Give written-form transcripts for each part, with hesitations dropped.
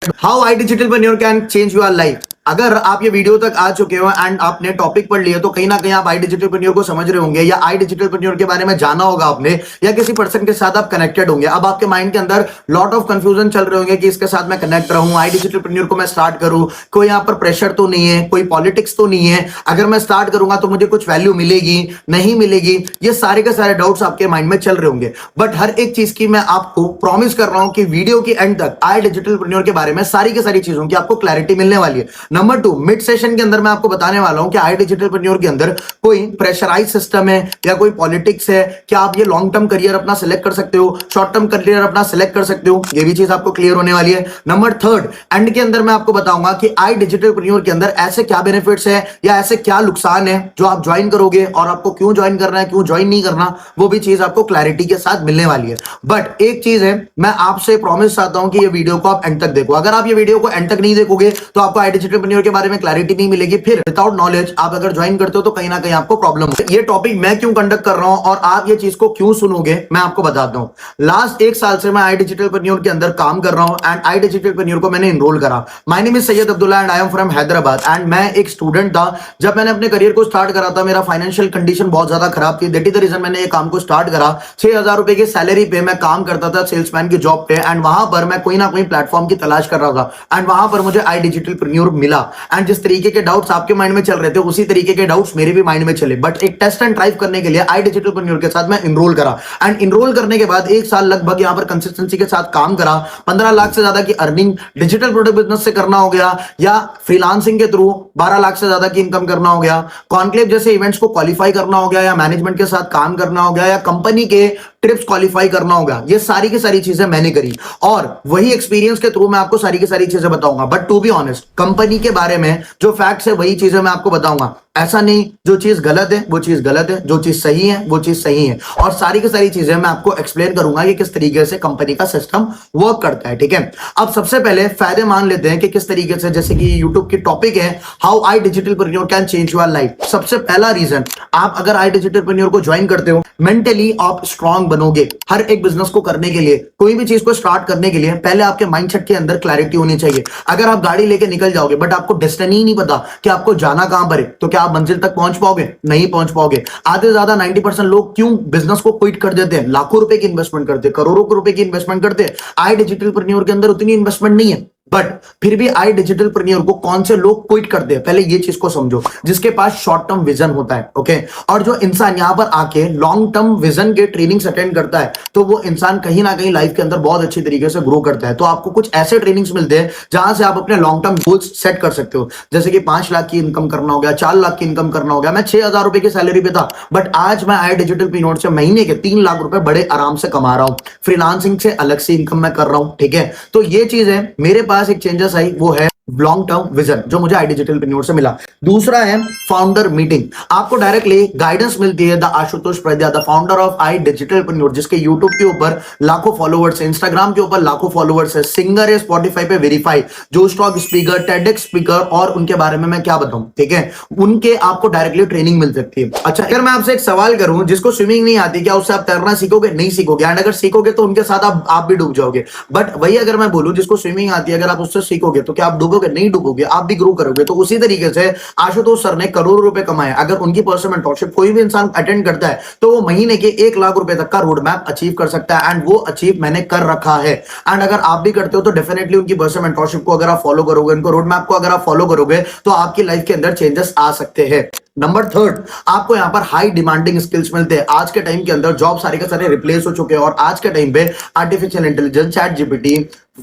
How I digital can change your life. अगर आप ये वीडियो तक आ चुके हो एंड आपने टॉपिक पढ़ लिया तो कहीं ना कहीं आप आई डिजिटल को समझ रहे होंगे या आई डिजिटल के बारे में जाना होगा आपने या किसी पर्सन के साथ आप कनेक्टेड होंगे। अब आपके माइंड के अंदर लॉट ऑफ कंफ्यूजन चल रहे होंगे कि इसके साथ मैं कनेक्ट रहूं, आई डिजिटल को मैं स्टार्ट करूं, कोई यहाँ पर प्रेशर तो नहीं है, कोई पॉलिटिक्स तो नहीं है, अगर मैं स्टार्ट करूंगा तो मुझे कुछ वैल्यू मिलेगी नहीं मिलेगी, ये सारे के सारे डाउट्स आपके माइंड में चल रहे होंगे। बट हर एक चीज की मैं आपको प्रॉमिस कर रहा हूं कि वीडियो की एंड तक आई डिजिटल के बारे में सारी की सारी चीजों की आपको क्लैरिटी मिलने वाली है। नंबर 2, मिड सेशन के अंदर मैं आपको बताने वाला हूं कि आई डिजिटल के अंदर कोई प्रेशराइज सिस्टम है या कोई पॉलिटिक्स है, क्या आप ये लॉन्ग टर्म करियर अपना सिलेक्ट कर सकते हो, शॉर्ट टर्म करियर अपना सिलेक्ट कर सकते हो, ये भी चीज आपको क्लियर होने वाली है। नंबर 3, एंड के अंदर मैं आपको बताऊंगा कि आई डिजिटल के अंदर ऐसे क्या बेनिफिट्स है या ऐसे क्या नुकसान है जो आप ज्वाइन करोगे और आपको क्यों ज्वाइन करना है, क्यों ज्वाइन नहीं करना, वो भी चीज आपको क्लैरिटी के साथ मिलने वाली है। बट एक चीज है, मैं आपसे प्रॉमिस चाहता हूं कि ये वीडियो को आप एंड तक देखो। अगर आप ये वीडियो को एंड तक नहीं देखोगे तो आपको आई डिजिटल के बारे में क्लैरिटी नहीं मिलेगी, फिर विदाउट नॉलेज आप अगर ज्वाइन करते हो तो कहीं ना कहीं आपको प्रॉब्लम हो। ये टॉपिक मैं क्यों कंडक्ट कर रहा हूं और आप ये चीज को क्यों सुनोगे मैं आपको बताता हूं। लास्ट 1 साल से मैं आई डिजिटल के अंदर काम कर रहा हूं एंड आई डिजिटल को मैंने इनरोल करा। My name is Syed Abdullah and I am from Hyderabad and मैं एक स्टूडेंट था। जब मैंने अपने करियर को स्टार्ट करा था मेरा फाइनेंशियल कंडीशन बहुत ज्यादा खराब थी। दैट इज द रीजन मैंने ये काम को स्टार्ट करा। 6,000 रुपए की सैलरी पे मैं काम करता था सेल्समैन की जॉब पे एंड वहां पर मैं कोई ना कोई प्लेटफॉर्म की तलाश कर रहा था एंड वहां पर मुझे आई डिजिटल मिला एंड जिस तरीके के डाउट्स आपके माइंड में चल रहे थे उसी तरीके के डाउट्स मेरे भी माइंड में चले। बट एक टेस्ट एंड ड्राइव करने के लिए आई डिजिटल के साथ मैं इनरोल करा एंड इनरोल करने के बाद 1 साल लगभग यहां पर कंसिस्टेंसी के साथ काम करा। 15 लाख से ज्यादा की अर्निंग डिजिटल प्रोडक्ट बिजनेस से करना हो गया या फ्रीलांसिंग के थ्रू 12 लाख से ज्यादा की इनकम करना हो गया, कॉन्क्लेव जैसे इवेंट्स को क्वालिफाई करना हो गया या मैनेजमेंट के साथ काम करना हो गया या कंपनी के ट्रिप्स क्वालिफाई करना होगा। ये सारी की सारी चीजें मैंने करी और वही एक्सपीरियंस के थ्रू मैं आपको सारी की सारी चीजें बताऊंगा। But to be honest, company के बारे में जो फैक्ट्स है वही चीजें मैं आपको बताऊंगा। ऐसा नहीं जो चीज गलत है वो चीज गलत है, जो चीज सही है वो चीज सही है और सारी की सारी चीजें मैं आपको एक्सप्लेन करूंगा कि किस तरीके से कंपनी का सिस्टम वर्क करता है। ठीक है, अब सबसे पहले फायदे मान लेते हैं कि किस तरीके से, जैसे कि यूट्यूब की टॉपिक है how I digital can change your life. सबसे पहला रीजन, आप अगर आई डिजिटल को ज्वाइन करते हो मेंटली आप स्ट्रांग बनोगे। हर एक बिजनेस को करने के लिए, कोई भी चीज को स्टार्ट करने के लिए पहले आपके माइंडसेट के अंदर क्लैरिटी होनी चाहिए। अगर आप गाड़ी लेके निकल जाओगे बट आपको डेस्टिनी नहीं पता कि आपको जाना कहां पर है तो क्या आप मंजिल तक पहुंच पाओगे? नहीं पहुंच पाओगे। आधे से ज्यादा 90% लोग क्यों बिजनेस को क्विट कर देते हैं? लाखों रुपए की इन्वेस्टमेंट करते हैं, करोड़ों रुपए की इन्वेस्टमेंट करते हैं। आई डिजिटल के अंदर उतनी इन्वेस्टमेंट नहीं है बट फिर भी आई डिजिटल को कौन से लोग क्विट करते हैं? पहले ये चीज को समझो, जिसके पास शॉर्ट टर्म विजन होता है। ओके, और जो इंसान यहां पर आके लॉन्ग टर्म विजन के ट्रेनिंग्स अटेंड करता है तो वो इंसान कहीं ना कहीं लाइफ के अंदर बहुत अच्छी तरीके से ग्रो करता है। तो आपको कुछ ऐसे ट्रेनिंग्स मिलते हैं जहां से आप अपने लॉन्ग टर्म गोल्स सेट कर सकते हो। जैसे कि 5 लाख की इनकम करना हो गया, 4 लाख की इनकम करना हो गया। मैं 6,000 रुपए की सैलरी पे था बट आज मैं आई डिजिटल से महीने के 3 लाख रुपए बड़े आराम से कमा रहा हूं। फ्रीलांसिंग से अलग से इनकम मैं कर रहा हूं। ठीक है, तो ये चीज है। मेरे पास एक चेंजेस आई, वो है लॉन्ग टर्म विजन जो मुझे आई डिजिटल से मिला। दूसरा है फाउंडर मीटिंग। आपको डायरेक्टली गाइडेंस मिलती है the Ashutosh Pradya, the founder of iDigital, जिसके यूट्यूब के ऊपर लाखों फॉलोवर्स है, इंस्टाग्राम के ऊपर लाखों फॉलोवर्स है, सिंगर है, स्पॉटिफाई पे वेरीफाई, जो स्टॉक स्पीकर, टेडेक्स स्पीकर, और उनके बारे में मैं क्या बताऊं। ठीक है, उनके आपको डायरेक्टली ट्रेनिंग मिल सकती है। अच्छा, अगर मैं आपसे एक सवाल करूं, जिसको स्विमिंग नहीं आती, क्या उससे आप तैरना सीखोगे? नहीं सीखोगे। एंड अगर सीखोगे तो उनके साथ आप भी डूब जाओगे। बट वही अगर मैं बोलूं जिसको स्विमिंग आती है, अगर आप उससे सीखोगे तो क्या आप डूबोगे? नहीं डूबोगे, आप भी ग्रो करोगे। तो उसी तरीके से आशुतोष सर ने करोड़ों रुपए कमाए। अगर उनकी पर्सनल मेंटरशिप कोई भी इंसान अटेंड करता है तो वो महीने के 1 लाख रुपए तक का रोड मैप अचीव कर सकता है एंड वो अचीव मैंने कर रखा है। एंड अगर आप भी करते हो तो डेफिनेटली उनकी पर्सनल मेंटरशिप को अगर आप फॉलो करोगे, उनको रोड मैप को अगर आप फॉलो करोगे तो आपकी लाइफ के अंदर चेंजेस आ सकते हैं। नंबर 3, आपको यहां पर हाई डिमांडिंग स्किल्स मिलते हैं। आज के टाइम के अंदर जॉब सारे के सारे रिप्लेस हो चुके हैं और आज के टाइम पे artificial intelligence, chat GPT,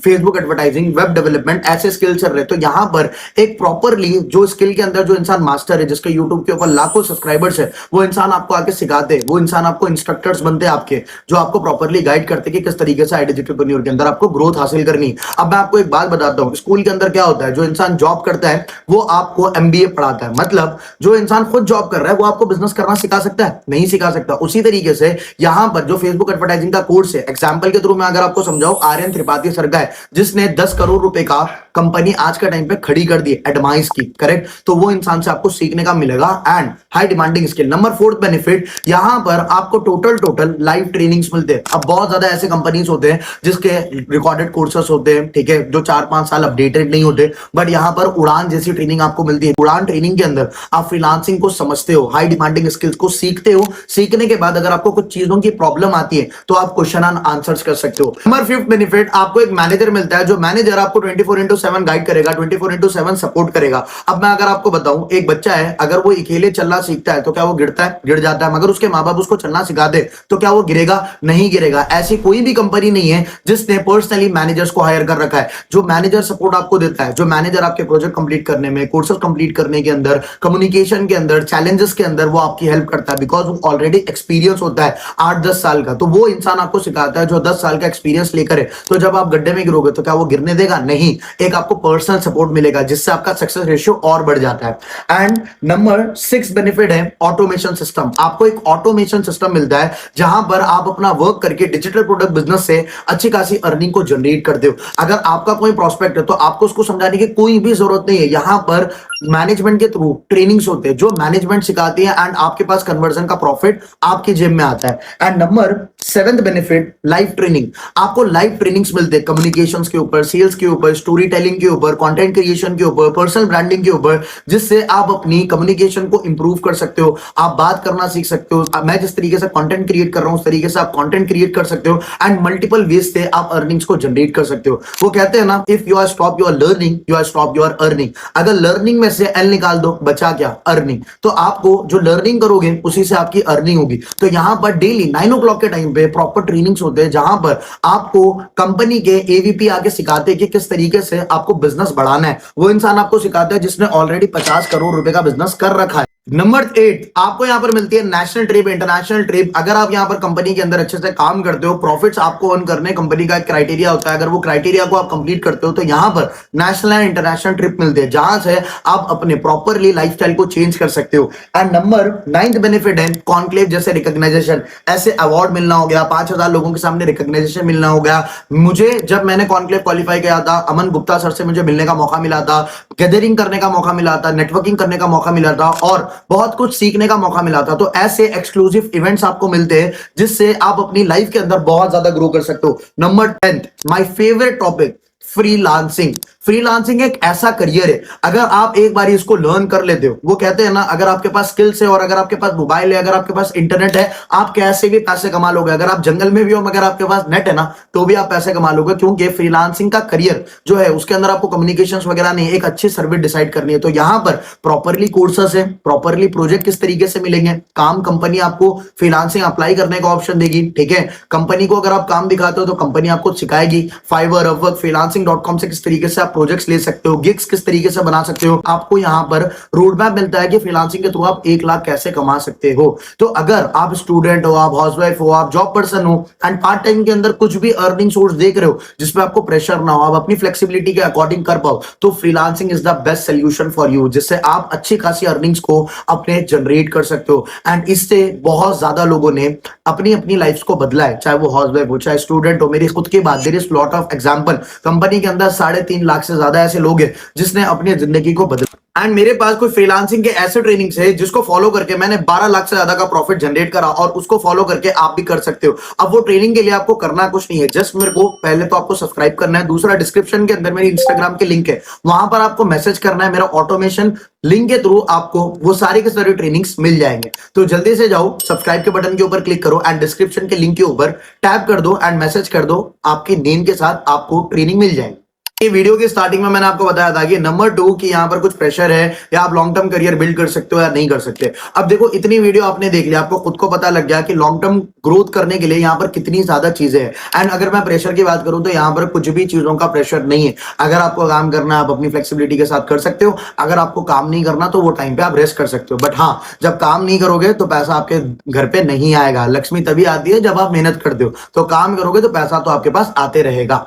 Facebook advertising, web development, ऐसे स्किल चल रहे। तो यहां पर एक प्रॉपरली जो स्किल के अंदर जो इंसान मास्टर है, जिसके यूट्यूब के ऊपर लाखों सब्सक्राइबर्स है, वो इंसान आपको आके सिखाते हैं, वो इंसान आपको इंस्ट्रक्टर्स बनते हैं आपके, जो आपको प्रॉपरली गाइड करते हैं कि किस तरीके से आई डिजिटल के अंदर आपको ग्रोथ हासिल करनी। अब मैं आपको एक बात बताता हूं, स्कूल के अंदर क्या होता है, जो इंसान जॉब करता है वो आपको एमबीए पढ़ाता है। मतलब जो इंसान खुद जॉब कर रहा है वो आपको बिजनेस करना सिखा सकता है? नहीं सिखा सकता। उसी तरीके से यहां पर जो फेसबुक एडवर्टाइजिंग का कोर्स है, एग्जांपल के थ्रू मैं अगर आपको समझाऊं, आर्यन त्रिपाठी सर का रखा है जिसने 10 करोड़ रुपए का कंपनी आज के टाइम पे खड़ी कर दी एडमाइस की, करेक्ट। तो वो इंसान से आपको सीखने का मिलेगा and high demanding skill. Number 4th benefit, यहां पर आपको टोटल लाइव ट्रेनिंग्स मिलते हैं। अब बहुत ज्यादा ऐसे कंपनीज होते हैं जिसके रिकॉर्डेड कोर्सेस होते हैं, ठीक है, जो 4-5 साल अपडेटेड नहीं होते, बट यहां पर उड़ान जैसी ट्रेनिंग आपको मिलती है। उड़ान ट्रेनिंग के अंदर आप फ्रीलांसिंग को समझते हो, हाई डिमांडिंग स्किल्स को सीखते हो। सीखने के बाद अगर आपको कुछ चीजों की प्रॉब्लम आती है तो आप क्वेश्चन एंड आंसर्स कर सकते हो। नंबर 5th बेनिफिट, आपको एक मैनेजर मिलता है, जो मैनेजर आपको 24/7 गाइड करेगा, 24/7 सपोर्ट करेगा। अब मैं अगर आपको बताऊं, एक बच्चा है, अगर वो अकेले चलना सीखता है तो क्या वो गिरता है? गिर जाता है। मगर उसके माँ बाप उसको चलना सिखा दे तो क्या वो गिरेगा? नहीं गिरेगा। ऐसी कोई भी कंपनी नहीं है जिसने पर्सनली मैनेजर्स को हायर कर रखा है। जो मैनेजर सपोर्ट आपको देता है, जो मैनेजर आपके प्रोजेक्ट कंप्लीट करने में, कोर्सेज कंप्लीट करने के अंदर, कम्युनिकेशन के अंदर, चैलेंजेस के अंदर वो आपकी हेल्प करता है, बिकॉज वो ऑलरेडी एक्सपीरियंस होता है 8-10 साल का। तो वो इंसान आपको सिखाता है जो 10 साल का एक्सपीरियंस लेकर है। तो जब आप गड्ढे में गिरोगे तो क्या वो गिरने देगा? नहीं। एक आपको पर्सनल सपोर्ट मिलेगा जिससे आपका सक्सेस रेशियो और बढ़ जाता है। एंड नंबर 6 बेनिफिट है ऑटोमेशन सिस्टम। आपको एक ऑटोमेशन सिस्टम मिलता है जहां पर आप अपना वर्क करके डिजिटल प्रोडक्ट बिजनेस से अच्छी खासी अर्निंग को जनरेट करते हो। अगर आपका कोई प्रोस्पेक्ट है तो आपको उसको समझाने की कोई भी जरूरत नहीं है। यहां पर मैनेजमेंट के थ्रू ट्रेनिंग्स होते हैं जो मैनेजमेंट सिखाती है एंड आपके पास कन्वर्जन का प्रॉफिट आपकी जेब में आता है। And number 7th benefit, live training. आपको लाइव ट्रेनिंग्स मिलते हैं कम्युनिकेशंस के ऊपर, सेल्स के ऊपर, स्टोरी टेलिंग के ऊपर, कंटेंट क्रिएशन के ऊपर, पर्सनल ब्रांडिंग के ऊपर, जिससे आप अपनी कम्युनिकेशन को इंप्रूव कर सकते हो। आप बात करना सीख सकते हो। मैं जिस तरीके से कंटेंट क्रिएट कर रहा हूं उस तरीके से आप कंटेंट क्रिएट कर सकते हो एंड मल्टीपल वेज से आप अर्निंग्स को जनरेट कर सकते हो। वो कहते हैं ना, if you are stop your learning, you are stop your earning. अगर लर्निंग में से एल निकाल दो, बचा क्या? अर्निंग। तो आपको जो लर्निंग करोगे उसी से आपकी अर्निंग होगी। तो यहां पर डेली 9 o'clock के टाइम पे प्रॉपर ट्रेनिंग्स होते हैं जहां पर आपको कंपनी के एवीपी आके सिखाते हैं कि किस तरीके से आपको बिजनेस बढ़ाना है। वो इंसान आपको सिखाता है जिसने ऑलरेडी 50 करोड़ रुपए का बिजनेस कर रखा है। नंबर 8, आपको यहां पर मिलती है नेशनल ट्रिप, इंटरनेशनल ट्रिप। अगर आप यहां पर कंपनी के अंदर अच्छे से काम करते हो, प्रॉफिट्स आपको अर्न करने कंपनी का एक क्राइटेरिया होता है। अगर वो क्राइटेरिया को आप कंप्लीट करते हो तो यहां पर नेशनल एंड इंटरनेशनल ट्रिप मिलते हैं जहां से आप अपने प्रॉपरली लाइफस्टाइल को चेंज कर सकते हो। एंड नंबर 9th बेनिफिट है कॉन्क्लेव जैसे रिकॉग्नाइजेशन। ऐसे अवार्ड मिलना हो गया, 5000 लोगों के सामने रिकॉग्नाइजेशन मिलना हो गया। मुझे जब मैंने कॉन्क्लेव क्वालिफाई किया था, अमन गुप्ता सर से मुझे मिलने का मौका मिला था, गैदरिंग करने का मौका मिला था, नेटवर्किंग करने का मौका मिला था और बहुत कुछ सीखने का मौका मिला था। तो ऐसे एक्सक्लूसिव इवेंट्स आपको मिलते हैं जिससे आप अपनी लाइफ के अंदर बहुत ज्यादा ग्रो कर सकते हो। Number 10, my favourite topic, freelancing. Freelancing एक ऐसा करियर है, अगर आप एक बार इसको लर्न कर लेते हो, वो कहते हैं ना, अगर आपके पास स्किल्स है और अगर आपके पास मोबाइल है, अगर आपके पास इंटरनेट है, आप कैसे भी पैसे कमा लोगे। अगर आप जंगल में भी हो मगर आपके पास नेट है ना, तो भी आप पैसे कमा लोगे, क्योंकि फ्रीलांसिंग का करियर जो है उसके अंदर आपको कम्युनिकेशंस वगैरह नहीं, एक अच्छी सर्विस डिसाइड करनी है। तो यहां पर प्रॉपरली कोर्सेस है, प्रॉपरली प्रोजेक्ट किस तरीके से मिलेंगे, काम कंपनी आपको फ्रीलांसिंग अप्लाई करने का ऑप्शन देगी, ठीक है। कंपनी को अगर आप काम दिखाते हो तो कंपनी आपको सिखाएगी फाइवर, अपवर्क, freelancing.com से किस तरीके से आप प्रोजेक्ट्स ले सकते हो, गिग्स किस तरीके से बना सकते हो। आपको यहां पर रोड मैप मिलता है कि फ्रीलांसिंग के थ्रू आप 1 लाख कैसे कमा सकते हो। तो अगर आप स्टूडेंट हो, आप हाउसवाइफ हो, आप जॉब पर्सन हो एंड पार्ट टाइम के अंदर कुछ भी अर्निंग सोर्स देख रहे हो जिसमें आपको प्रेशर ना हो, आप अपनी फ्लेक्सिबिलिटी के अकॉर्डिंग कर पाओ, तो freelancing is the best solution for you, जिससे आप अच्छी खासी अर्निंग्स को अपने जनरेट कर सकते हो। एंड इससे बहुत ज्यादा लोगों ने अपनी अपनी लाइफ को बदला है, चाहे वो हाउसवाइफ हो, चाहे स्टूडेंट हो। मेरी खुद की बात, there is lot of example. Company के अंदर 3.5 लाख से ज्यादा ऐसे लोग हैं जिसने अपनी जिंदगी को बदला। एंड मेरे पास कोई फ्रीलांसिंग के ऐसे ट्रेनिंग्स है जिसको फॉलो करके मैंने 12 लाख से ज्यादा का प्रॉफिट जनरेट करा, और उसको फॉलो करके आप भी कर सकते हो। अब वो ट्रेनिंग के लिए आपको करना कुछ नहीं है, जस्ट मेरे को पहले तो आपको सब्सक्राइब करना है। दूसरा, डिस्क्रिप्शन के अंदर मेरी इंस्टाग्राम के लिंक है, वहां पर आपको मैसेज करना है, मेरा ऑटोमेशन लिंक के थ्रू आपको वो सारी के सारी ट्रेनिंग्स मिल जाएंगे। तो जल्दी से जाओ, सब्सक्राइब के बटन के ऊपर क्लिक करो एंड डिस्क्रिप्शन के लिंक के ऊपर टैप कर दो एंड मैसेज कर दो, आपके नेम के साथ आपको ट्रेनिंग मिल जाएगी। ये वीडियो की स्टार्टिंग में मैंने आपको बताया था कि नंबर 2 कि यहाँ पर कुछ प्रेशर है या आप लॉन्ग टर्म करियर बिल्ड कर सकते हो या नहीं कर सकते। अब देखो, इतनी वीडियो आपने देख लिया, आपको खुद को पता लग गया कि लॉन्ग टर्म ग्रोथ करने के लिए यहाँ पर कितनी ज्यादा चीजें हैं। एंड अगर मैं प्रेशर की बात करूं तो यहाँ पर कुछ भी चीजों का प्रेशर नहीं है। अगर आपको काम करना है आप अपनी फ्लेक्सिबिलिटी के साथ कर सकते हो, अगर आपको काम नहीं करना तो वो टाइम पे आप रेस्ट कर सकते हो। बट हाँ, जब काम नहीं करोगे तो पैसा आपके घर पे नहीं आएगा। लक्ष्मी तभी आती है जब आप मेहनत करते हो, तो काम करोगे तो पैसा तो आपके पास आते रहेगा।